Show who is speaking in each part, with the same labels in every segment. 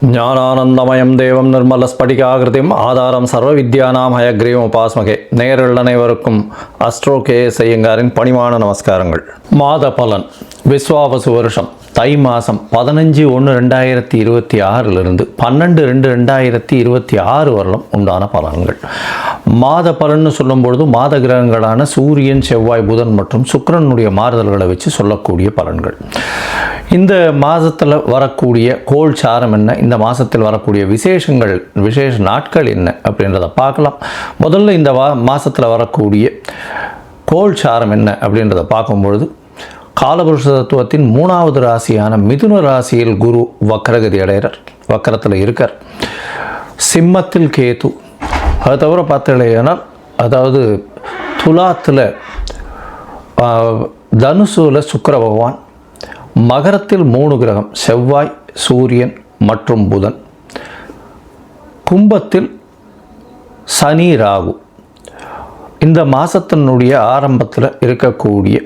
Speaker 1: ஞானானந்தமயம் தேவம் நிர்மலஸ்படிகாகிருதிம் ஆதாரம் சர்வ வித்யானாம் ஹயக்ரீவம் உபாஸ்மகே. நேயர்கள் அனைவருக்கும் அஸ்ட்ரோ கே.எஸ். ஐயங்காரின் பணிவான நமஸ்காரங்கள். மாத பலன் விஸ்வாவசு வருஷம் தை மாதம் 15/1/2026 12/2/2026 வரலும் உண்டான பலன்கள். மாத பலன்னு சொல்லும்பொழுது மாத கிரகங்களான சூரியன், செவ்வாய், புதன் மற்றும் சுக்கிரனுடைய மாறுதல்களை வச்சு சொல்லக்கூடிய பலன்கள். இந்த மாதத்தில் வரக்கூடிய கோள் சாரம் என்ன, இந்த மாதத்தில் வரக்கூடிய விசேஷ நாட்கள் என்ன அப்படின்றத பார்க்கலாம். முதல்ல இந்த மாதத்தில் வரக்கூடிய கோள் சாரம் என்ன அப்படின்றத பார்க்கும்பொழுது, காலபுருஷ தத்துவத்தின் 3வது ராசியான மிதுன ராசியில் குரு வக்கரகதி அடைகிறார், வக்கரத்தில் இருக்கார். சிம்மத்தில் கேது, அது தவிர பார்த்தீங்கன்னா அதாவது துலாத்தில் தனுசுல சுக்கிர பகவான், மகரத்தில் 3 கிரகம் செவ்வாய், சூரியன் மற்றும் புதன், கும்பத்தில் சனி, ராகு. இந்த மாதத்தினுடைய ஆரம்பத்தில் இருக்கக்கூடிய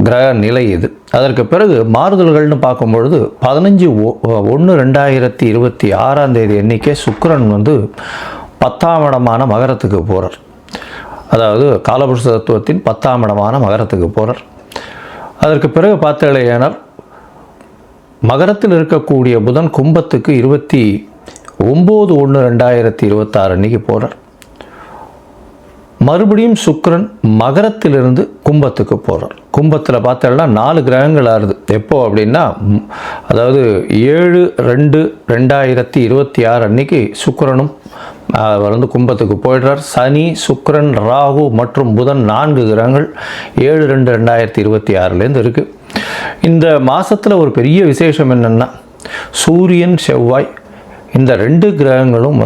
Speaker 1: கிரக நிலை இது. அதற்கு பிறகு மாறுதல்கள்னு பார்க்கும்பொழுது 15/1/2026 அன்றைக்கே சுக்கிரன் 10ஆம் இடமான மகரத்துக்கு போகிறார். அதாவது காலபுருஷ தத்துவத்தின் 10ஆம் இடமான மகரத்துக்கு போகிறார். அதற்கு பிறகு பார்த்தேனால் மகரத்தில் இருக்கக்கூடிய புதன் கும்பத்துக்கு 29/1/2026 அன்றைக்கி போகிறார். மறுபடியும் சுக்கிரன் மகரத்திலிருந்து கும்பத்துக்கு போகிறார். கும்பத்தில் பார்த்தோம்னா 4 கிரகங்கள் ஆறுது. எப்போ அப்படின்னா, அதாவது 7/2/2026 அன்னைக்கு சுக்கிரனும் கும்பத்துக்கு போயிடுறார். சனி, சுக்கிரன், ராகு மற்றும் புதன் 4 கிரகங்கள் 7/2/2026 இருக்குது. இந்த மாதத்தில் ஒரு பெரிய விசேஷம் என்னென்னா, சூரியன், செவ்வாய் இந்த 2 கிரகங்களும்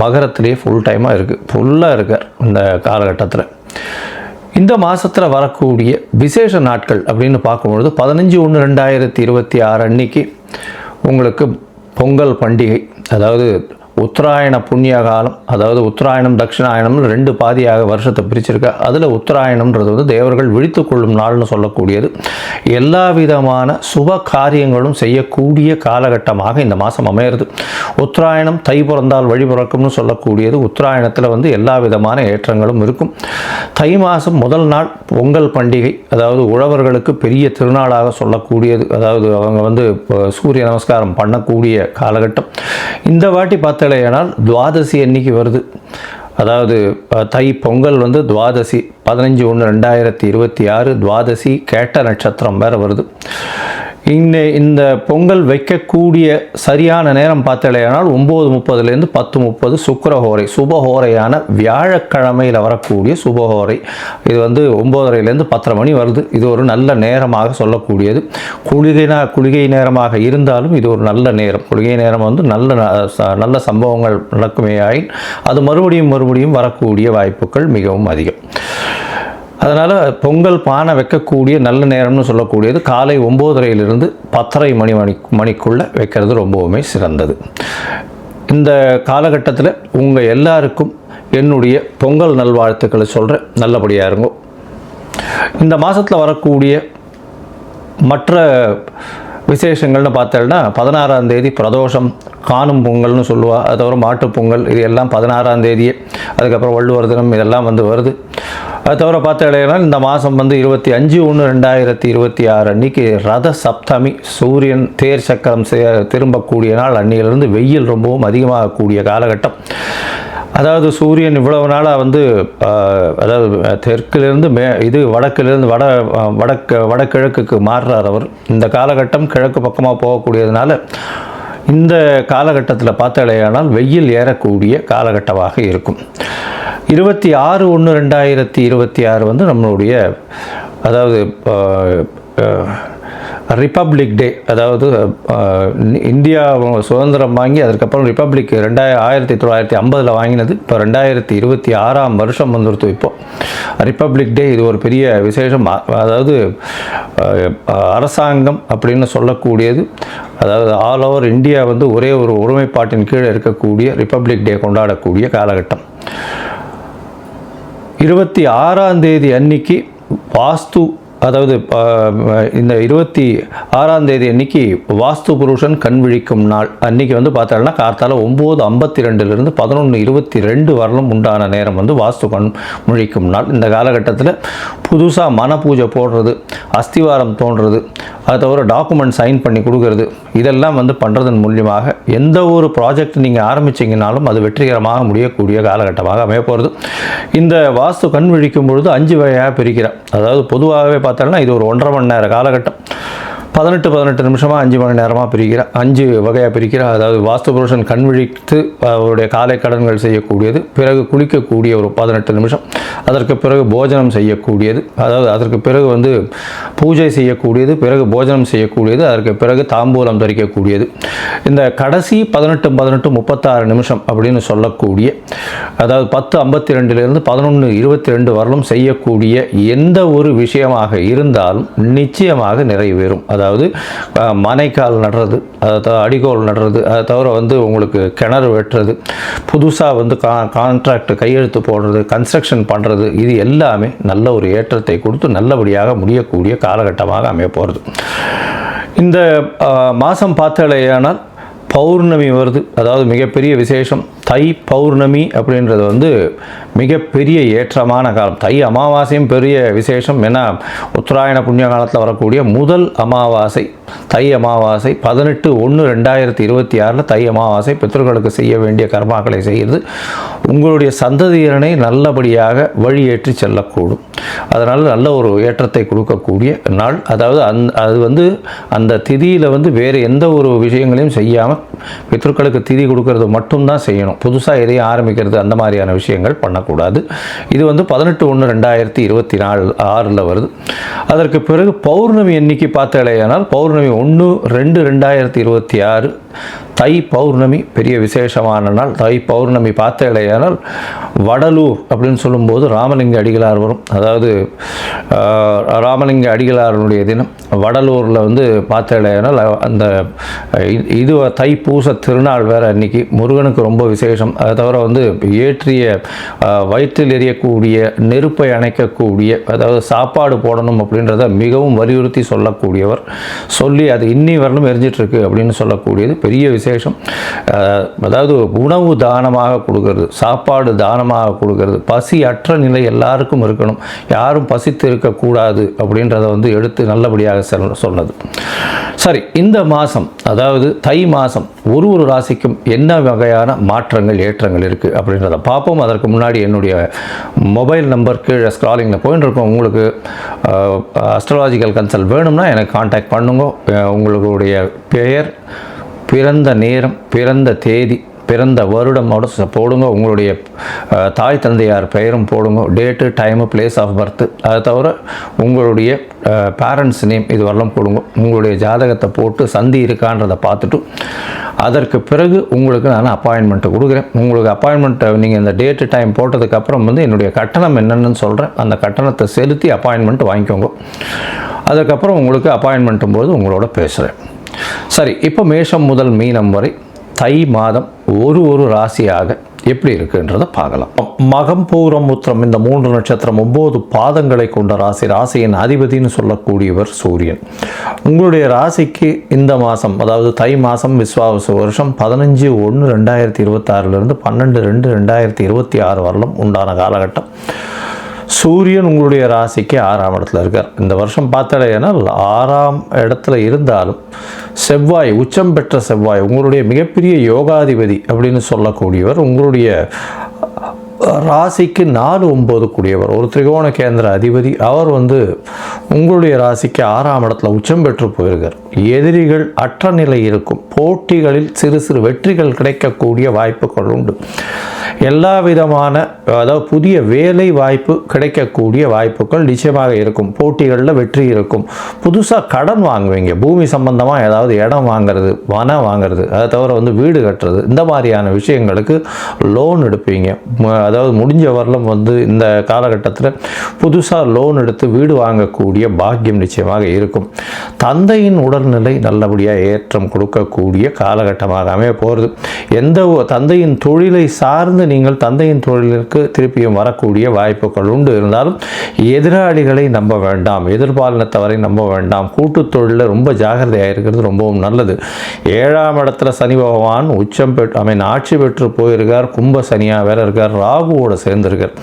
Speaker 1: மகரத்திலே ஃபுல்லாக இருக்கார் இந்த காலகட்டத்தில். இந்த மாதத்தில் வரக்கூடிய விசேஷ நாட்கள் அப்படின்னு பார்க்கும்பொழுது 15/1/2026 அன்னைக்கு உங்களுக்கு பொங்கல் பண்டிகை, அதாவது உத்தராயண புண்ணிய காலம், அதாவது உத்தராயணம் தட்சிணாயணம்னு 2 பாதியாக வருஷத்தை பிரிச்சிருக்கா. அதில் உத்தராயணம்ன்றது தேவர்கள் விழித்து கொள்ளும் நாள்னு சொல்லக்கூடியது. எல்லா விதமான சுப காரியங்களும் செய்யக்கூடிய காலகட்டமாக இந்த மாதம் அமையிறது. உத்தராயணம் தை பிறந்தால் வழி பிறக்கும்னு சொல்லக்கூடியது. உத்தராயணத்தில் எல்லா விதமான ஏற்றங்களும் இருக்கும். தை மாதம் முதல் நாள் பொங்கல் பண்டிகை, அதாவது உழவர்களுக்கு பெரிய திருநாளாக சொல்லக்கூடியது. அதாவது அவங்க சூரிய நமஸ்காரம் பண்ணக்கூடிய காலகட்டம். இந்த வாட்டி ஆனால் துவாதசி அன்னைக்கு வருது. அதாவது தை பொங்கல் துவாதசி 15/1/2026 துவாதசி கேட்ட நட்சத்திரம் வேறு வருது. இந்த பொங்கல் வைக்கக்கூடிய சரியான நேரம் பார்த்தலையானால் 9:30 10:30 சுக்கிரஹோரை, சுபஹோரையான வியாழக்கிழமையில் வரக்கூடிய சுபஹோரை. இது 9:30 10:30 மணி வருது. இது ஒரு நல்ல நேரமாக சொல்லக்கூடியது. குளிகை நேரமாக இருந்தாலும் இது ஒரு நல்ல நேரம். குளிகை நேரம் நல்ல சம்பவங்கள் நடக்குமேயாயின் அது மறுபடியும் வரக்கூடிய வாய்ப்புகள் மிகவும் அதிகம். அதனால் பொங்கல் பானை வைக்கக்கூடிய நல்ல நேரம்னு சொல்லக்கூடியது காலை 9:30 10:30 மணிக்குள்ளே வைக்கிறது ரொம்பவுமே சிறந்தது. இந்த காலகட்டத்தில் உங்கள் எல்லாருக்கும் என்னுடைய பொங்கல் நல்வாழ்த்துக்களை சொல்கிறேன். நல்லபடியாக இருங்கோ. இந்த மாதத்தில் வரக்கூடிய மற்ற விசேஷங்கள்னு பார்த்தோம்னா 16ஆம் தேதி பிரதோஷம், காணும் பொங்கல்னு சொல்லுவாள். அது தவிர மாட்டுப்பொங்கல், இது எல்லாம் 16ஆம் தேதியே. அதுக்கப்புறம் வள்ளுவர் தினம், இதெல்லாம் வருது. அது தவிர பார்த்தோம்னா இந்த மாதம் 25/1/2026 அன்றைக்கி ரத சப்தமி, சூரியன் தேர் சக்கரம் திரும்பக்கூடிய நாள். அன்னியிலிருந்து வெயில் ரொம்பவும் அதிகமாகக்கூடிய காலகட்டம். அதாவது சூரியன் இவ்வளவு நாளாக அதாவது தெற்கிலிருந்து வடக்கிலிருந்து வடகிழக்குக்கு மாறுறார் அவர். இந்த காலகட்டம் கிழக்கு பக்கமாக போகக்கூடியதுனால இந்த காலகட்டத்தில் பார்த்தாலேயானால் வெயில் ஏறக்கூடிய காலகட்டமாக இருக்கும். 26/1/2026 நம்மளுடைய அதாவது ரிப்பப்ளிக் டே. அதாவது இந்தியா சுதந்திரம் வாங்கி அதுக்கப்புறம் ரிப்பப்ளிக் 1950 வாங்கினது. இப்போ 2026ஆம் வருஷம் வந்துடுத்து. இப்போது ரிப்பப்ளிக் டே இது ஒரு பெரிய விசேஷம். அதாவது அரசாங்கம் அப்படின்னு சொல்லக்கூடியது, அதாவது ஆல் ஓவர் இந்தியா ஒரே ஒரு ஒருமைப்பாட்டின் கீழே இருக்கக்கூடிய ரிப்பப்ளிக் டே கொண்டாடக்கூடிய காலகட்டம். 26ஆம் தேதி அன்னைக்கு வாஸ்து அதாவது இந்த 26ஆம் தேதி அன்னைக்கு வாஸ்து புருஷன் கண் விழிக்கும் நாள் அன்னைக்கு வந்து பார்த்தோம்னா கார்த்தால 9:52 11:22 வரலும் உண்டான நேரம் வந்து வாஸ்து கண் விழிக்கும் நாள். இந்த காலகட்டத்தில் புதுசாக மன பூஜை போடுறது, அஸ்திவாரம் தோன்றது, அதை தவிர டாக்குமெண்ட் சைன் பண்ணி கொடுக்கறது, இதெல்லாம் வந்து பண்ணுறதன் மூலியமாக எந்த ஒரு ப்ராஜெக்ட் நீங்கள் ஆரம்பிச்சிங்கனாலும் அது வெற்றிகரமாக முடியக்கூடிய காலகட்டமாக அமைய போகிறது. இந்த வாஸ்து கண் விழிக்கும் பொழுது 5 வகையாக பிரிக்கிறேன். அதாவது பொதுவாகவே பார்த்தோம்னா இது ஒரு 1.5 மணி நேர காலகட்டம். 18 நிமிஷமாக 5 மணி நேரமாக பிரிக்கிறேன், 5 வகையாக பிரிக்கிறேன். அதாவது வாஸ்து புருஷன் கண் விழித்து அவருடைய காலை கடன்கள் செய்யக்கூடியது, பிறகு குளிக்கக்கூடிய ஒரு 18 நிமிஷம், அதற்கு பிறகு போஜனம் செய்யக்கூடியது, அதாவது அதற்கு பிறகு வந்து பூஜை செய்யக்கூடியது, பிறகு போஜனம் செய்யக்கூடியது, அதற்கு பிறகு தாம்பூலம் தரிக்கக்கூடியது. இந்த கடைசி 18 36 நிமிஷம் அப்படின்னு சொல்லக்கூடிய, அதாவது 10:52 11:22 வரலும் செய்யக்கூடிய எந்த ஒரு விஷயமாக இருந்தாலும் நிச்சயமாக நிறைவேறும். அதாவது மனைக்கால் நடுறது, அடிகோல் நடுறது, அதை தவிர வந்து உங்களுக்கு கிணறு வெட்டுறது, புதுசாக வந்து கான்ட்ராக்ட் கையெழுத்து போடுறது, கன்ஸ்ட்ரக்ஷன் பண்ணுறது, இது எல்லாமே நல்ல ஒரு ஏற்றத்தை கொடுத்து நல்லபடியாக முடியக்கூடிய காலகட்டமாக அமைய போகிறது. இந்த மாதம் பார்த்தாலேயானால் பௌர்ணமி வருது. அதாவது மிகப்பெரிய விசேஷம். தை பௌர்ணமி அப்படின்றது வந்து மிகப்பெரிய ஏற்றமான காலம். தை அமாவாசையும் பெரிய விசேஷம். ஏன்னா உத்தராயண புண்ணிய காலத்தில் வரக்கூடிய முதல் அமாவாசை தை அமாவாசை 18/1/2026 தை அமாவாசை. பித்ருக்களுக்கு செய்ய வேண்டிய கர்மாக்களை செய்கிறது உங்களுடைய சந்ததியினரை நல்லபடியாக வழியேற்றி செல்லக்கூடும். அதனால் நல்ல ஒரு ஏற்றத்தை கொடுக்கக்கூடிய நாள். அதாவது அது வந்து அந்த திதியில் வந்து வேறு எந்த ஒரு விஷயங்களையும் செய்யாமல் பித்ருக்களுக்கு திதி கொடுக்கறது மட்டும்தான் செய்யணும். புதுசாக எதையும் ஆரம்பிக்கிறது அந்த மாதிரியான விஷயங்கள் பண்ணக்கூடாது. இது வந்து 18/1/2026 வருது. அதற்கு பிறகு பௌர்ணமி எண்ணிக்கை பார்த்தாலேயானால் பௌர்ணமி 1/2/2026 தை பௌர்ணமி பெரிய விசேஷமான நாள். தை பௌர்ணமி பார்த்தாலேயானால் வடலூர் அப்படின்னு சொல்லும்போது ராமலிங்க அடிகளார் வரும். அதாவது ராமலிங்க அடிகளாருடைய தினம் வடலூரில் வந்து பார்த்தாலேயானால் அந்த இது தைப்பூச திருநாள் வேறு அன்னைக்கு. முருகனுக்கு ரொம்ப விசேஷம். அதை தவிர வந்து ஏற்றிய வயிற்றில் எரியக்கூடிய நெருப்பை அணைக்கக்கூடிய, அதாவது சாப்பாடு போடணும் அப்படின்றத மிகவும் வலியுறுத்தி சொல்லக்கூடியவர். சொல்லி அது இன்னி வரலும் எரிஞ்சிட்ருக்கு அப்படின்னு சொல்லக்கூடியது பெரிய விசேஷம். அதாவது உணவு தானமாக கொடுக்கறது, சாப்பாடு தானமாக கொடுக்கறது, பசி அற்ற நிலை எல்லாருக்கும் இருக்கணும், யாரும் பசித்து இருக்கக்கூடாது அப்படின்றத வந்து எடுத்து நல்லபடியாக சொன்னது. சரி, இந்த மாதம் அதாவது தை மாதம் ஒரு ராசிக்கும் என்ன வகையான மாற்றங்கள் ஏற்றங்கள் இருக்குது அப்படின்றத பார்ப்போம். அதற்கு முன்னாடி என்னுடைய மொபைல் நம்பர் கீழே ஸ்க்ராலிங்கில் போயின்னு இருக்கோம். உங்களுக்கு அஸ்ட்ராலாஜிக்கல் கன்சல்ட் வேணும்னா எனக்கு காண்டாக்ட் பண்ணுங்க. உங்களுடைய பெயர், பிறந்த நேரம், பிறந்த தேதி, பிறந்த வருடமோட போடுங்க. உங்களுடைய தாய் தந்தையார் பெயரும் போடுங்க. Date, time, place of birth, அதை தவிர உங்களுடைய பேரண்ட்ஸ் நேம் இது வரலாம் போடுங்க. உங்களுடைய ஜாதகத்தை போட்டு சந்தி இருக்கான்றதை பார்த்துட்டு அதற்கு பிறகு உங்களுக்கு நான் அப்பாயின்மெண்ட்டு கொடுக்குறேன். உங்களுக்கு அப்பாயின்மெண்ட்டை நீங்கள் இந்த டேட்டு டைம் போட்டதுக்கப்புறம் வந்து என்னுடைய கட்டணம் என்னென்னு சொல்கிறேன். அந்த கட்டணத்தை செலுத்தி அப்பாயின்மெண்ட் வாங்கிக்கோங்க. அதுக்கப்புறம் உங்களுக்கு அப்பாயின்மெண்ட்டும் போது உங்களோட பேசுகிறேன். சரி, இப்போ மேஷம் முதல் மீனம் வரை தை மாதம் ஒரு ராசியாக எப்படி இருக்குன்றதை பார்க்கலாம். மகம், பூரம், உத்திரம் இந்த 3 நட்சத்திரம் 9 பாதங்களை கொண்ட ராசி. ராசியின் அதிபதினு சொல்லக்கூடியவர் சூரியன். உங்களுடைய ராசிக்கு இந்த மாதம் அதாவது தை மாதம் விஸ்வாவசு வருஷம் 15/1/2026 12/2/2026 வரலும் உண்டான காலகட்டம். சூரியன் உங்களுடைய ராசிக்கு 6ஆம் இடத்துல இருக்கார். இந்த வருஷம் பார்த்தாலேனா 6ஆம் இடத்துல இருந்தாலும் செவ்வாய், உச்சம் பெற்ற செவ்வாய், உங்களுடைய மிகப்பெரிய யோகாதிபதி அப்படின்னு சொல்லக்கூடியவர் உங்களுடைய ராசிக்கு 4-9 கூடியவர், ஒரு திரிகோண கேந்திர அதிபதி. அவர் வந்து உங்களுடைய ராசிக்கு 6ஆம் இடத்துல உச்சம் பெற்று போயிருக்கார். எதிரிகள் அற்ற நிலை இருக்கும். போட்டிகளில் சிறு சிறு வெற்றிகள் கிடைக்கக்கூடிய வாய்ப்புகள் உண்டு. எல்லா விதமான அதாவது புதிய வேலை வாய்ப்பு கிடைக்கக்கூடிய வாய்ப்புகள் நிச்சயமாக இருக்கும். போட்டிகளில் வெற்றி இருக்கும். புதுசாக கடன் வாங்குவீங்க. பூமி சம்பந்தமாக ஏதாவது இடம் வாங்கிறது, வனம் வாங்கிறது, அதை தவிர வந்து வீடு கட்டுறது, இந்த மாதிரியான விஷயங்களுக்கு லோன் எடுப்பீங்க. அதாவது முடிஞ்ச வரலும் வந்து இந்த காலகட்டத்தில் புதுசாக லோன் எடுத்து வீடு வாங்கக்கூடிய பாக்கியம் நிச்சயமாக இருக்கும். தந்தையின் உடல்நிலை நல்லபடியாக ஏற்றம் கொடுக்கக்கூடிய காலகட்டமாக அமைய போகிறது. தந்தையின் தொழிலை சார்ந்து நீங்கள் தந்தையின் தொழிலுக்கு திருப்பியும் வரக்கூடிய வாய்ப்புகள் உண்டு. இருந்தாலும் எதிராளிகளை நம்ப வேண்டாம், எதிர்பாலினத்தவரை நம்ப வேண்டாம். கூட்டு தொழிலில் ரொம்ப ஜாகிரதையாக இருக்கிறது ரொம்பவும் நல்லது. 7ஆம் இடத்துல சனி பகவான் உச்சம் ஆட்சி பெற்று போயிருக்கார். கும்ப சனியாக வேற இருக்கார், ராகுவோட சேர்ந்திருக்கார்.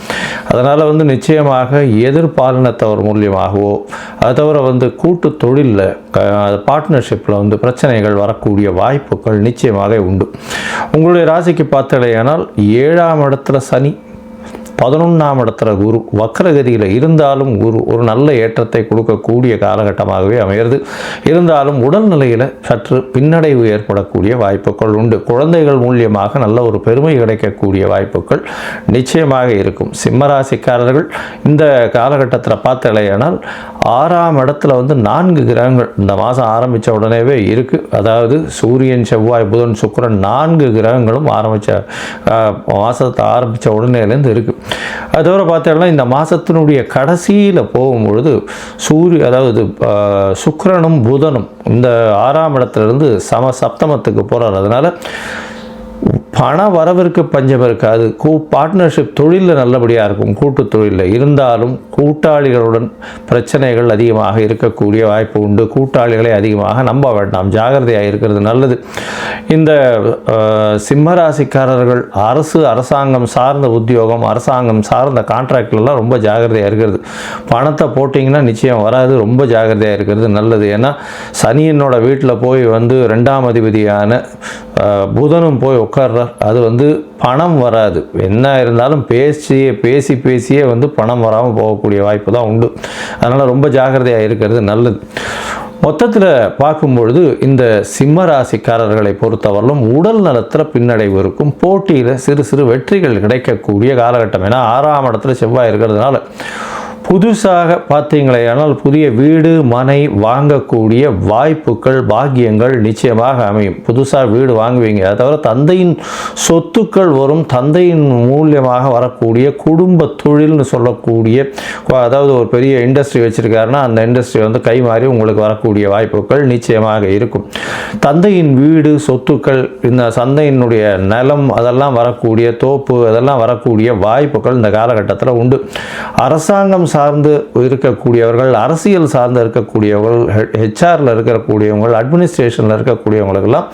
Speaker 1: அதனால் வந்து நிச்சயமாக எதிர்பாலினத்தவர் மூலியமாகவோ அதை தவிர வந்து கூட்டு தொழிலில் பார்ட்னர்ஷிப்பில் வந்து பிரச்சனைகள் வரக்கூடிய வாய்ப்புகள் நிச்சயமாக உண்டு. உங்களுடைய ராசிக்கு பார்த்தலையானால் 7ஆம் இடத்துல சனி, 11ஆம் இடத்துல குரு வக்ரகதியில் இருந்தாலும் குரு ஒரு நல்ல ஏற்றத்தை கொடுக்கக்கூடிய காலகட்டமாகவே அமைகிறது. இருந்தாலும் உடல்நிலையில் சற்று பின்னடைவு ஏற்படக்கூடிய வாய்ப்புகள் உண்டு. குழந்தைகள் மூலியமாக நல்ல ஒரு பெருமை கிடைக்கக்கூடிய வாய்ப்புகள் நிச்சயமாக இருக்கும். சிம்மராசிக்காரர்கள் இந்த காலகட்டத்தில் பார்த்தலையானால் 6ஆம் இடத்துல வந்து 4 கிரகங்கள் இந்த மாதம் ஆரம்பித்த உடனேவே இருக்குது. அதாவது சூரியன், செவ்வாய், புதன், சுக்கிரன் 4 கிரகங்களும் மாதத்தை ஆரம்பித்த உடனேலேருந்து இருக்குது. அதோட பார்த்தோம்னா இந்த மாதத்தினுடைய கடைசியில் போகும்பொழுது அதாவது சுக்கிரனும் புதனும் இந்த 6ஆம் இடத்துலேருந்து சப்தமத்துக்கு போகிறார். அதனால் பண வரவிற்கு பஞ்சம் இருக்காது. பார்ட்னர்ஷிப் தொழிலில் நல்லபடியாக இருக்கும். கூட்டு தொழிலில் இருந்தாலும் கூட்டாளிகளுடன் பிரச்சனைகள் அதிகமாக இருக்கக்கூடிய வாய்ப்பு உண்டு. கூட்டாளிகளை அதிகமாக நம்ப வேண்டாம், ஜாகிரதையாக இருக்கிறது நல்லது. இந்த சிம்மராசிக்காரர்கள் அரசாங்கம் சார்ந்த உத்தியோகம், அரசாங்கம் சார்ந்த கான்ட்ராக்ட்லாம் ரொம்ப ஜாகிரதையாக இருக்கிறது. பணத்தை போட்டிங்கன்னா நிச்சயம் வராது, ரொம்ப ஜாகிரதையாக இருக்கிறது நல்லது. ஏன்னா சனியனோட வீட்டில் போய் வந்து 2ஆம் அதிபதியான புதனும் போய் உட்கார்றார். அது வந்து பணம் வராது. என்ன இருந்தாலும் பேசியே வந்து பணம் வராமல் போகக்கூடிய வாய்ப்பு தான் உண்டு. அதனால் ரொம்ப ஜாகிரதையாக இருக்கிறது நல்லது. மொத்தத்தில் பார்க்கும்பொழுது இந்த சிம்மராசிக்காரர்களை பொறுத்தவரையிலும் உடல் நலத்தில் பின்னடைவு இருக்கும். போட்டியில் சிறு வெற்றிகள் கிடைக்கக்கூடிய காலகட்டம். ஏன்னா 6ஆம் இடத்துல செவ்வாய் இருக்கிறதுனால புதுசாக பார்த்தீங்களேயானால் புதிய வீடு மனை வாங்கக்கூடிய வாய்ப்புகள், பாக்கியங்கள் நிச்சயமாக அமையும். புதுசாக வீடு வாங்குவீங்க. அதை தவிர தந்தையின் சொத்துக்கள் வரும். தந்தையின் மூலியமாக வரக்கூடிய குடும்ப தொழில்னு சொல்லக்கூடிய, அதாவது ஒரு பெரிய இண்டஸ்ட்ரி வச்சுருக்காருன்னா அந்த இண்டஸ்ட்ரி வந்து கை மாறி உங்களுக்கு வரக்கூடிய வாய்ப்புகள் நிச்சயமாக இருக்கும். தந்தையின் வீடு, சொத்துக்கள், இந்த தந்தையினுடைய நிலம் அதெல்லாம் வரக்கூடிய, தோப்பு அதெல்லாம் வரக்கூடிய வாய்ப்புகள் இந்த காலகட்டத்தில் உண்டு. அரசாங்கம் சார்ந்து இருக்கக்கூடியவர்கள், அரசியல் சார்ந்து இருக்கக்கூடியவர்கள், ஹெச்ஆரில் இருக்கக்கூடியவங்கள், அட்மினிஸ்ட்ரேஷனில் இருக்கக்கூடியவங்களுக்கெல்லாம்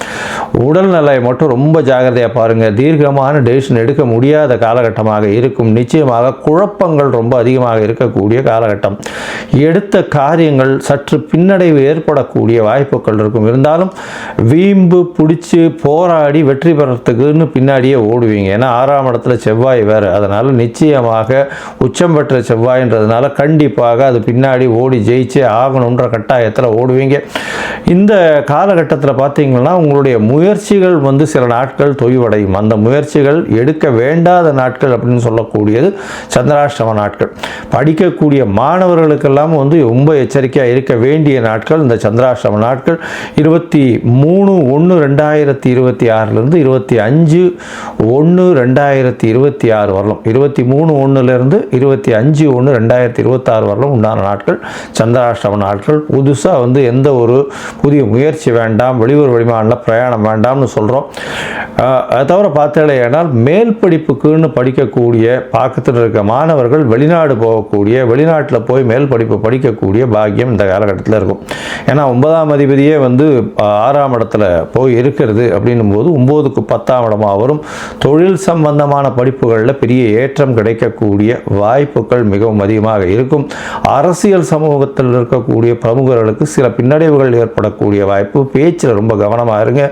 Speaker 1: உடல்நிலை மட்டும் ரொம்ப ஜாகிரதையாக பாருங்கள். தீர்க்கமான டெசிஷன் எடுக்க முடியாத காலகட்டமாக இருக்கும். நிச்சயமாக குழப்பங்கள் ரொம்ப அதிகமாக இருக்கக்கூடிய காலகட்டம். எடுத்த காரியங்கள் சற்று பின்னடைவு ஏற்படக்கூடிய வாய்ப்புகள் இருக்கும். இருந்தாலும் வீம்பு பிடிச்சி போராடி வெற்றி பெறத்துக்குன்னு பின்னாடியே ஓடுவீங்க. ஏன்னா 6ஆம் இடத்துல செவ்வாய் வேறு. அதனால் நிச்சயமாக உச்சம் பெற்ற செவ்வாய்ன்றதுனால கண்டிப்பாக அது பின்னாடி ஓடி ஜெயிச்சே ஆகணுன்ற கட்டாயத்தில் ஓடுவீங்க. இந்த காலகட்டத்தில் பார்த்தீங்கன்னா உங்களுடைய முயற்சிகள் வந்து சில நாட்கள் தொய்வடையும். அந்த முயற்சிகள் எடுக்க வேண்டாத நாட்கள் அப்படின்னு சொல்லக்கூடியது சந்திராஷ்டம நாட்கள். படிக்கக்கூடிய மாணவர்களுக்கெல்லாம் வந்து ரொம்ப எச்சரிக்கையாக இருக்க வேண்டிய நாட்கள் இந்த சந்திராஷ்டம நாட்கள். 23/1/2026 25/1/2026 வரலாம். 23/1 25/1/2026 வரலாம் உண்டான நாட்கள் சந்திராஷ்டம நாட்கள். புதுசாக வந்து எந்த ஒரு புதிய முயற்சி வேண்டாம், வெளியூர் வெளிமாநில பிரயாணம் வேண்டாம்னு சொல்கிறோம். அதை தவிர பார்த்தேனால் மேல் படிப்புக்குன்னு படிக்கக்கூடிய பக்கத்தில் இருக்க மாணவர்கள் வெளிநாடு போகக்கூடிய, வெளிநாட்டில் போய் மேல் படிப்பு படிக்கக்கூடிய பாக்கியம் இந்த காலகட்டத்தில் இருக்கும். ஏன்னா 9ஆம் அதிபதியே வந்து 6ஆம் இடத்துல போய் இருக்கிறது அப்படின்னும் போது 9க்கு 10ஆம் இடமாக வரும். தொழில் சம்பந்தமான படிப்புகளில் பெரிய ஏற்றம் கிடைக்கக்கூடிய வாய்ப்புகள் மிகவும் அதிகமாக இருக்கும். அரசியல் சமூகத்தில் இருக்கக்கூடிய பிரமுகர்களுக்கு சில பின்னடைவுகள் ஏற்படக்கூடிய வாய்ப்பு. பேச்சில் ரொம்ப கவனமாக இருங்க,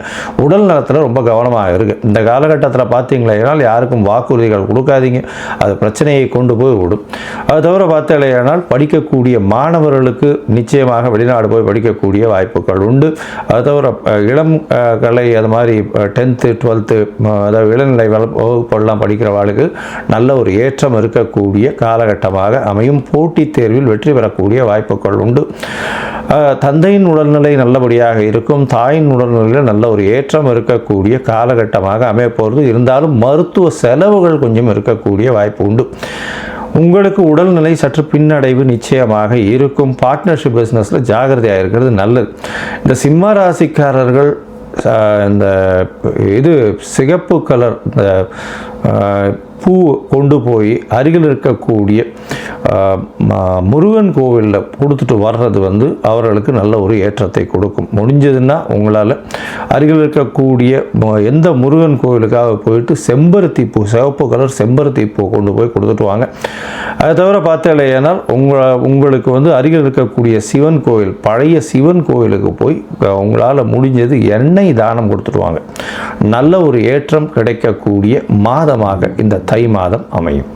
Speaker 1: உடல் நலத்தில் ரொம்ப கவனமாக இருங்க. இந்த காலகட்டத்தில் பார்த்தீங்களேனால் யாருக்கும் வாக்குறுதிகள் கொடுக்காதீங்க, அது பிரச்சனையை கொண்டு போய் விடும். அது தவிர பார்த்தீங்களேனால் படிக்கக்கூடிய மாணவர்களுக்கு நிச்சயமாக வெளிநாடு போய் படிக்கக்கூடிய வாய்ப்புகள் உண்டு. அது தவிர இளம் கலை அது மாதிரி 10th 12th அதாவது இளநிலை வகுப்பெல்லாம் படிக்கிறவாளுக்கு நல்ல ஒரு ஏற்றம் இருக்கக்கூடிய காலகட்டமாக அமையும். அமையும். போட்டித் தேர்வில் வெற்றி பெறக்கூடிய வாய்ப்புகள் உண்டு. தந்தையின் உடல்நிலை நல்லபடியாக இருக்கும். தாயின் உடல்நிலையில் நல்ல ஒரு ஏற்றம் இருக்கக்கூடிய காலகட்டமாக அமையப்போகிறது. இருந்தாலும் மருத்துவ செலவுகள் கொஞ்சம் இருக்கக்கூடிய வாய்ப்பு உண்டு. உங்களுக்கு உடல்நிலை சற்று பின்னடைவு நிச்சயமாக இருக்கும். பார்ட்னர்ஷிப் பிஸ்னஸில் ஜாகிரதையாக இருக்கிறது நல்லது. இந்த சிம்ம ராசிக்காரர்கள் இந்த சிகப்பு கலர் இந்த பூ கொண்டு போய் அருகில் இருக்கக்கூடிய முருகன் கோவிலில் கொடுத்துட்டு வர்றது அவர்களுக்கு நல்ல ஒரு ஏற்றத்தை கொடுக்கும். முடிஞ்சதுன்னா உங்களால் அருகில் இருக்கக்கூடிய எந்த முருகன் கோவிலுக்காக போயிட்டு செம்பருத்தி பூ, சிவப்பு கலர் செம்பருத்தி பூ கொண்டு போய் கொடுத்துட்டு வாங்க. அதை தவிர பார்த்தாலேயானால் உங்களுக்கு அருகில் இருக்கக்கூடிய சிவன் கோவில், பழைய சிவன் கோவிலுக்கு போய் உங்களால் முடிஞ்சது எண்ணெய் தானம் கொடுத்துட்டு வாங்க. நல்ல ஒரு ஏற்றம் கிடைக்கக்கூடிய மாதமாக இந்த தை மாதம் அமையும்.